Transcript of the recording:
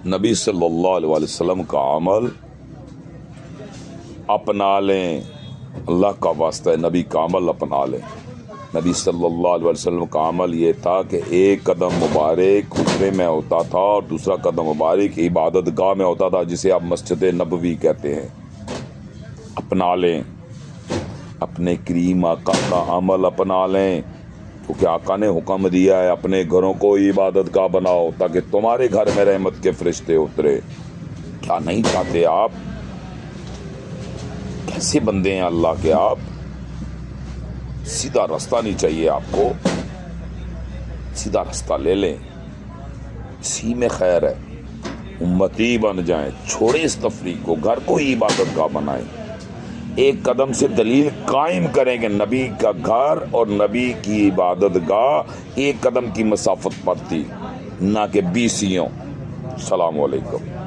نبی صلی اللہ علیہ وسلم کا عمل اپنا لیں، اللہ کا واسطہ ہے نبی کا عمل اپنا لیں۔ نبی صلی اللہ علیہ وسلم کا عمل یہ تھا کہ ایک قدم مبارک خطبے میں ہوتا تھا اور دوسرا قدم مبارک عبادت گاہ میں ہوتا تھا، جسے آپ مسجد نبوی کہتے ہیں۔ اپنا لیں، اپنے کریم آقا کا عمل اپنا لیں، کیونکہ آقا نے حکم دیا ہے اپنے گھروں کو عبادت گاہ بناؤ تاکہ تمہارے گھر میں رحمت کے فرشتے اترے۔ کیا نہیں چاہتے آپ؟ کیسے بندے ہیں اللہ کے آپ؟ سیدھا راستہ نہیں چاہیے آپ کو، سیدھا راستہ لے لیں، اسی میں خیر ہے۔ امتی بن جائیں، چھوڑیں اس تفریق کو، گھر کو ہی عبادت گاہ بنائیں۔ ایک قدم سے دلیل قائم کریں کہ نبی کا گھر اور نبی کی عبادت گاہ ایک قدم کی مسافت پر تھی، نہ کہ 20۔ السلام علیکم۔